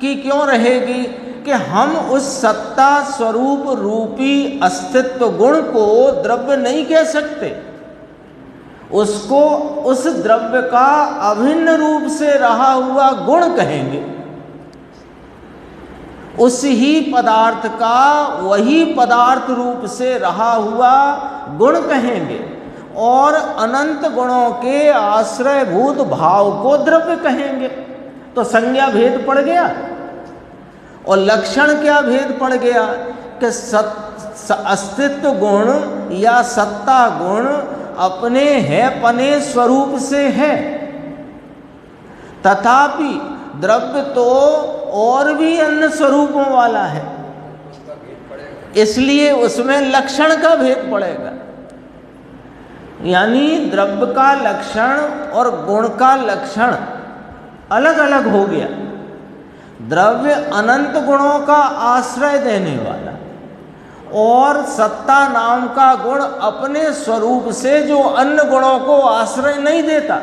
की क्यों रहेगी कि हम उस सत्ता स्वरूप रूपी अस्तित्व गुण को द्रव्य नहीं कह सकते, उसको उस द्रव्य का अभिन्न रूप से रहा हुआ गुण कहेंगे। उस ही पदार्थ का वही पदार्थ रूप से रहा हुआ गुण कहेंगे और अनंत गुणों के आश्रयभूत भाव को द्रव्य कहेंगे। तो संज्ञा भेद पड़ गया और लक्षण क्या भेद पड़ गया कि अस्तित्व गुण या सत्ता गुण अपने है पने स्वरूप से है, तथापि द्रव्य तो और भी अन्य स्वरूपों वाला है, इसलिए उसमें लक्षण का भेद पड़ेगा। यानी द्रव्य का लक्षण और गुण का लक्षण अलग अलग हो गया। द्रव्य अनंत गुणों का आश्रय देने वाला और सत्ता नाम का गुण अपने स्वरूप से जो अन्य गुणों को आश्रय नहीं देता।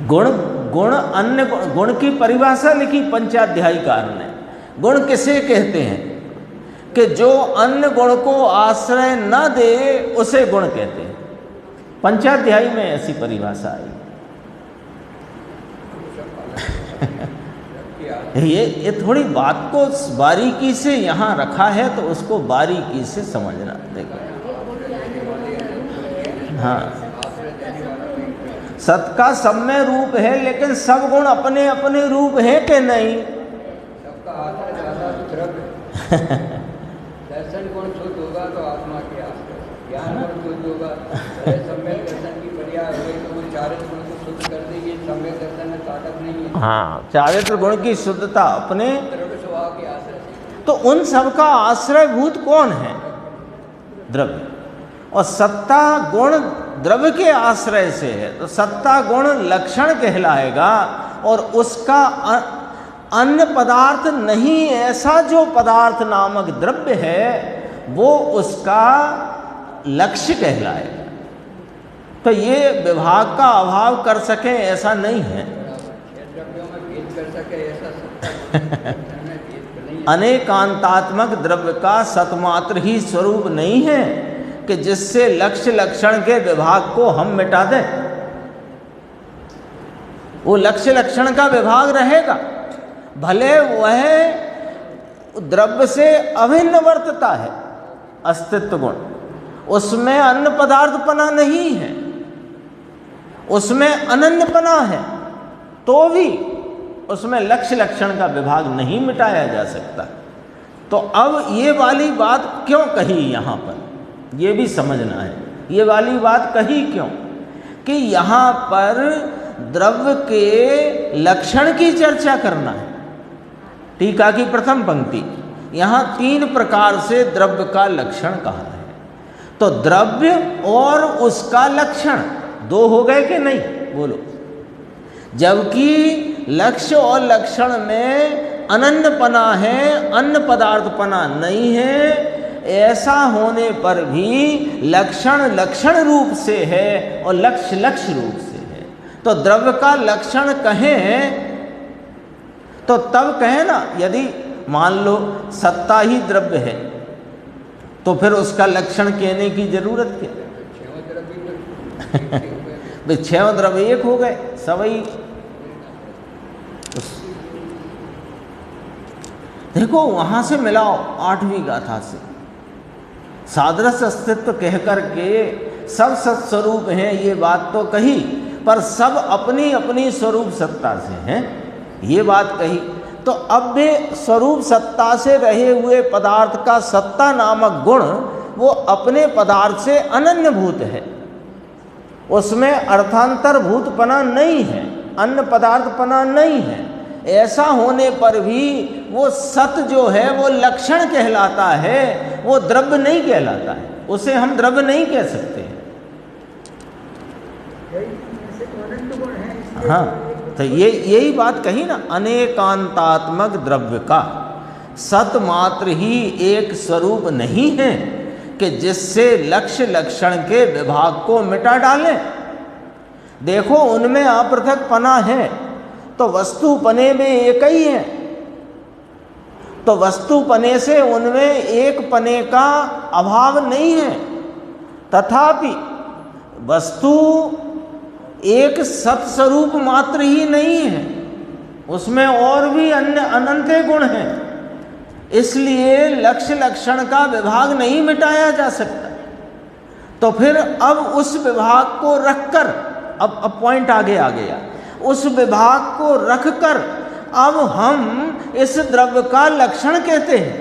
गुण अन्य गुण की परिभाषा लिखी पंचाध्यायीकार ने। गुण किसे कहते हैं कि जो अन्य गुण को आश्रय न दे उसे गुण कहते हैं। पंचाध्यायी में ऐसी परिभाषा आई। ये थोड़ी बात को बारीकी से यहाँ रखा है तो उसको बारीकी से समझना। देखो हाँ, सत का सब में रूप है लेकिन सब गुण अपने अपने रूप है कि नहीं?
सबका दर्शन गुण शुद्ध होगा तो आत्मा के आश्रय, ज्ञान गुण शुद्ध होगा, सम्यक दर्शन की पर्याय हुई तो वो चारित्र गुण को शुद्ध कर देगी। सम्यक दर्शन में ताकत नहीं है।
हाँ, चारित्र गुण की शुद्धता अपने
द्रव्य स्वभाव के आश्रय।
तो उन सब का आश्रयभूत कौन है? द्रव्य। और सत्ता गुण द्रव्य के आश्रय से है तो सत्ता गुण लक्षण कहलाएगा और उसका अन्य पदार्थ नहीं, ऐसा जो पदार्थ नामक द्रव्य है वो उसका लक्ष्य कहलाएगा। तो ये विभाग का अभाव कर सके ऐसा नहीं है। अनेकांतात्मक द्रव्य का सतमात्र ही स्वरूप नहीं है कि जिससे लक्ष्य लक्षण के विभाग को हम मिटा दें। वो लक्ष्य लक्षण का विभाग रहेगा, भले वह द्रव्य से अभिन्न वर्तता है अस्तित्व गुण, उसमें अन्य पदार्थपना नहीं है, उसमें अनन्यपना है, तो भी उसमें लक्ष्य लक्षण का विभाग नहीं मिटाया जा सकता। तो अब ये वाली बात क्यों कही यहाँ पर, ये भी समझना है। ये वाली बात कही क्यों कि यहाँ पर द्रव्य के लक्षण की चर्चा करना है। टीका की प्रथम पंक्ति, यहाँ 3 प्रकार से द्रव्य का लक्षण कहा है। तो द्रव्य और उसका लक्षण 2 हो गए कि नहीं, बोलो। जबकि लक्ष्य और लक्षण में अनन्यपना है, अन्य पदार्थपना नहीं है। ऐसा होने पर भी लक्षण लक्षण रूप से है और लक्ष्य लक्ष्य रूप से है। तो द्रव्य का लक्षण कहें तो तब कहें ना, यदि मान लो सत्ता ही द्रव्य है तो फिर उसका लक्षण कहने की जरूरत क्या? भाई 6 द्रव्य एक हो गए, सवई। देखो वहां से मिलाओ 8वीं गाथा से, सादृश्य अस्तित्व कह करके सब सत्स्वरूप हैं ये बात तो कही, पर सब अपनी अपनी स्वरूप सत्ता से हैं ये बात कही। तो अब भी स्वरूप सत्ता से रहे हुए पदार्थ का सत्ता नामक गुण वो अपने पदार्थ से अनन्यभूत है, उसमें अर्थांतरभूतपना नहीं है, अन्य पदार्थपना नहीं है। ऐसा होने पर भी वो सत जो है वो लक्षण कहलाता है, वो द्रव्य नहीं कहलाता है, उसे हम द्रव्य नहीं कह सकते। हाँ, तो यही बात कही ना, अनेकांतात्मक द्रव्य का सत मात्र ही एक स्वरूप नहीं है कि जिससे लक्ष्य लक्षण के विभाग को मिटा डालें। देखो उनमें अपृथकपना है तो वस्तुपने में एक ही है, तो वस्तुपने से उनमें एक पने का अभाव नहीं है। तथापि वस्तु एक सत्स्वरूप मात्र ही नहीं है, उसमें और भी अन्य अनंत गुण हैं, इसलिए लक्ष्य लक्षण का विभाग नहीं मिटाया जा सकता। तो फिर अब उस विभाग को रखकर, अब पॉइंट आगे आ गया, उस विभाग को रखकर अब हम इस द्रव्य का लक्षण कहते हैं।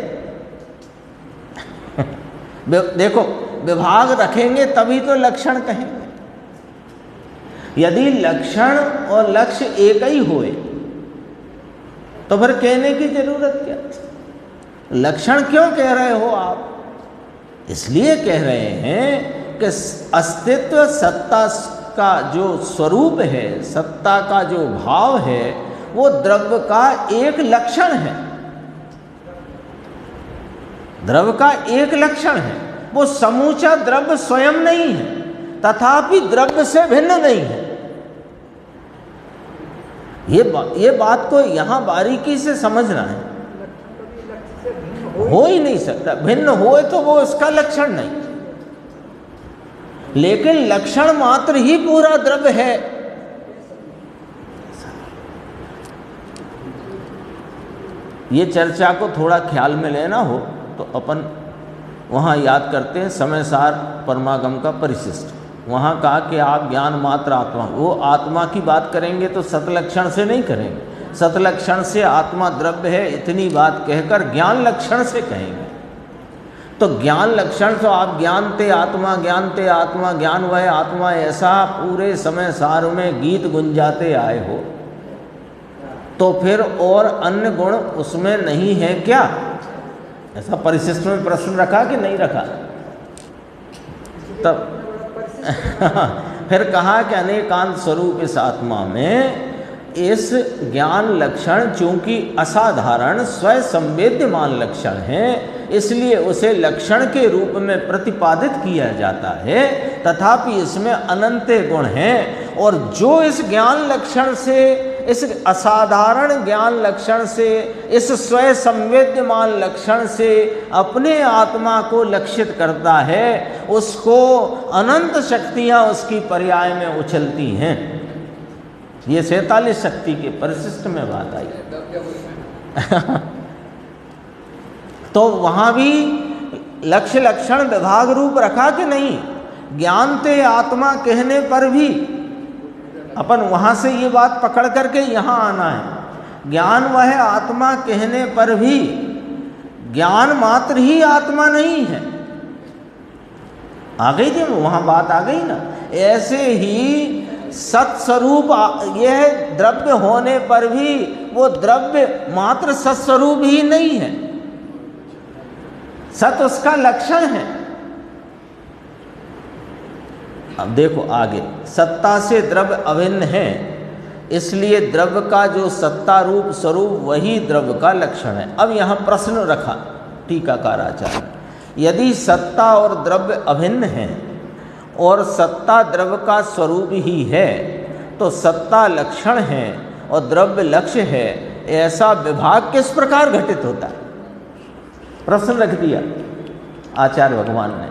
देखो विभाग रखेंगे तभी तो लक्षण कहेंगे। यदि लक्षण और लक्ष्य एक ही होए तो फिर कहने की जरूरत क्या? लक्षण क्यों कह रहे हो आप? इसलिए कह रहे हैं कि अस्तित्व सत्ता का जो स्वरूप है, सत्ता का जो भाव है, वो द्रव्य का एक लक्षण है, द्रव्य का एक लक्षण है। वो समूचा द्रव्य स्वयं नहीं है, तथापि द्रव्य से भिन्न नहीं है। ये बात को यहाँ बारीकी से समझना है। हो ही नहीं सकता, भिन्न होए तो वो उसका लक्षण नहीं, लेकिन लक्षण मात्र ही पूरा द्रव्य है। ये चर्चा को थोड़ा ख्याल में लेना हो तो अपन वहाँ याद करते हैं समयसार परमागम का परिशिष्ट। वहाँ कहा कि आप ज्ञान मात्र आत्मा, वो आत्मा की बात करेंगे तो सतलक्षण से नहीं करेंगे, सतलक्षण से आत्मा द्रव्य है इतनी बात कहकर ज्ञान लक्षण से कहेंगे। तो ज्ञान लक्षण तो आप ज्ञानते आत्मा ज्ञान वह आत्मा, ऐसा पूरे समय सार में गीत गुंजाते आए हो, तो फिर और अन्य गुण उसमें नहीं है क्या? ऐसा परिशिष्ट में प्रश्न रखा कि नहीं रखा? तब फिर कहा कि अनेकांत स्वरूप इस आत्मा में इस ज्ञान लक्षण चूंकि असाधारण स्वयं संवेद्यमान लक्षण है, इसलिए उसे लक्षण के रूप में प्रतिपादित किया जाता है। तथापि इसमें अनंत गुण हैं, और जो इस ज्ञान लक्षण से, इस असाधारण ज्ञान लक्षण से, इस स्वयं संवेद्यमान लक्षण से अपने आत्मा को लक्षित करता है, उसको अनंत शक्तियाँ उसकी पर्याय में उछलती हैं। ये 47 शक्ति के परिशिष्ट में बात आई। तो वहाँ भी लक्ष्य लक्षण विभाग रूप रखा कि नहीं? ज्ञानते आत्मा कहने पर भी अपन वहाँ से ये बात पकड़ करके यहाँ आना है। ज्ञान वह आत्मा कहने पर भी ज्ञान मात्र ही आत्मा नहीं है। आ गई थी वहाँ बात आ गई ना। ऐसे ही सत्स्वरूप यह द्रव्य होने पर भी वो द्रव्य मात्र सत्स्वरूप ही नहीं है, सत उसका लक्षण है। अब देखो आगे, सत्ता से द्रव्य अभिन्न है, इसलिए द्रव्य का जो सत्ता रूप स्वरूप वही द्रव्य का लक्षण है। अब यहाँ प्रश्न रखा टीकाकार आचार्य, यदि सत्ता और द्रव्य अभिन्न है और सत्ता द्रव्य का स्वरूप ही है तो सत्ता लक्षण है और द्रव्य लक्ष्य है, ऐसा विभाग किस प्रकार घटित होता है? प्रश्न रख दिया आचार्य भगवान ने।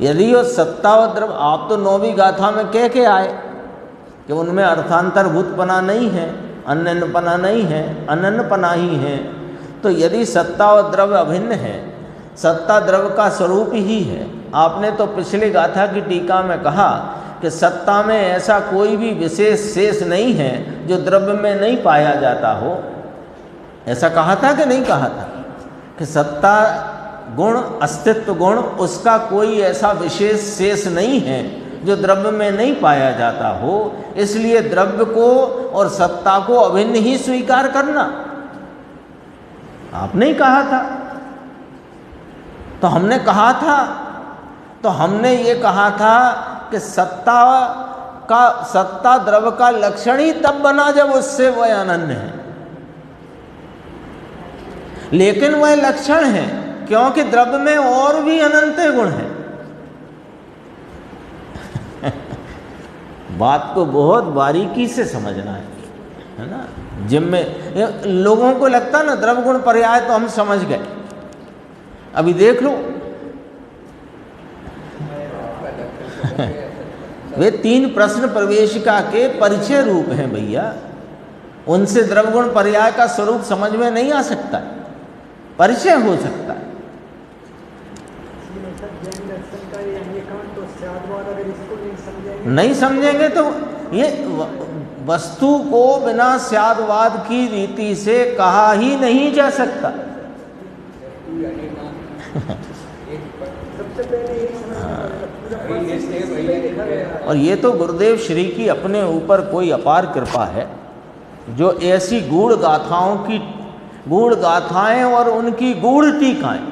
यदि वो सत्ता और द्रव्य, आप तो 9वीं गाथा में कह के आए कि उनमें अर्थांतरभूतपना नहीं है, अन्यन्यपना नहीं है, अनन्यपना ही है। तो यदि सत्ता और द्रव्य अभिन्न है, सत्ता द्रव्य का स्वरूप ही है। आपने तो पिछली गाथा की टीका में कहा कि सत्ता में ऐसा कोई भी विशेष शेष नहीं है जो द्रव्य में नहीं पाया जाता हो। ऐसा कहा था कि नहीं कहा था कि सत्ता गुण, अस्तित्व गुण, उसका कोई ऐसा विशेष शेष नहीं है जो द्रव्य में नहीं पाया जाता हो, इसलिए द्रव्य को और सत्ता को अभिन्न ही स्वीकार करना आपने ही कहा था। तो हमने कहा था, तो हमने ये कहा था कि सत्ता द्रव्य का लक्षण ही तब बना जब उससे वह अनन्य है। लेकिन वह लक्षण है क्योंकि द्रव्य में और भी अनंत गुण है। बात को बहुत बारीकी से समझना है ना। जिनमें लोगों को लगता ना द्रव्य गुण पर्याय तो हम समझ गए, अभी देख लो वे 3 प्रश्न प्रवेशिका के परिचय रूप हैं भैया, उनसे द्रव्य गुण पर्याय का स्वरूप समझ में नहीं आ सकता, परिचय हो सकता है। नहीं समझेंगे तो ये वस्तु को बिना स्यादवाद की रीति से कहा ही नहीं जा सकता। और ये तो गुरुदेव श्री की अपने ऊपर कोई अपार कृपा है जो ऐसी गूढ़ गाथाएं और उनकी गूढ़ टीकाएं।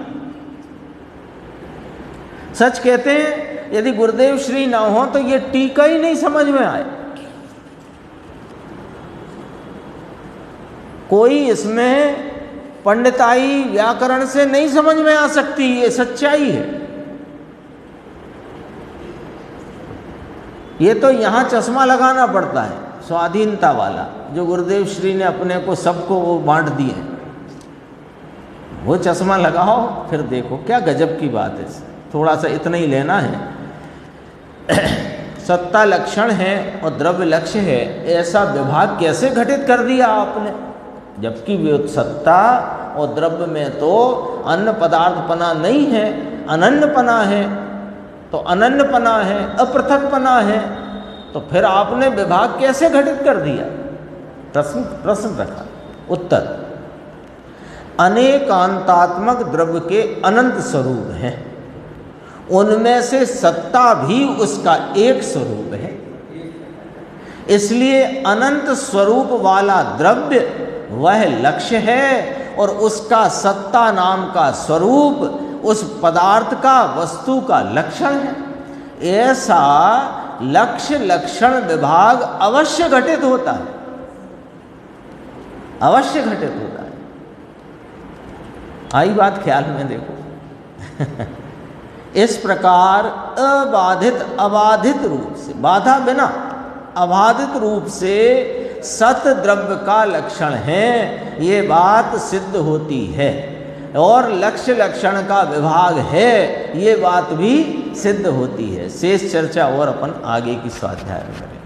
सच कहते हैं यदि गुरुदेव श्री ना हो तो ये टीका ही नहीं समझ में आए। कोई इसमें पंडिताई व्याकरण से नहीं समझ में आ सकती, ये सच्चाई है। ये तो यहाँ चश्मा लगाना पड़ता है स्वाधीनता वाला, जो गुरुदेव श्री ने अपने को सबको वो बांट दिए। वो चश्मा लगाओ फिर देखो क्या गजब की बात है। थोड़ा सा इतना ही लेना है। सत्ता लक्षण है और द्रव्य लक्ष्य है, ऐसा विभाग कैसे घटित कर दिया आपने? जबकि सत्ता और द्रव्य में तो अन्य पदार्थपना नहीं है, अनन्यपना है। तो अनन्यपना है, अपृथकपना है, तो फिर आपने विभाग कैसे घटित कर दिया? प्रश्न रखा। उत्तर, अनेकांतात्मक द्रव्य के अनंत स्वरूप हैं, उनमें से सत्ता भी उसका एक स्वरूप है। इसलिए अनंत स्वरूप वाला द्रव्य वह लक्ष्य है और उसका सत्ता नाम का स्वरूप उस पदार्थ का, वस्तु का लक्षण है। ऐसा लक्ष्य लक्षण विभाग अवश्य घटित होता है, अवश्य घटित होता है। आई बात ख्याल में देखो। इस प्रकार अबाधित रूप से, बाधा बिना अबाधित रूप से सत द्रव्य का लक्षण है, ये बात सिद्ध होती है। और लक्ष्य लक्षण का विभाग है, ये बात भी सिद्ध होती है। शेष चर्चा और अपन आगे की स्वाध्याय में करेंगे।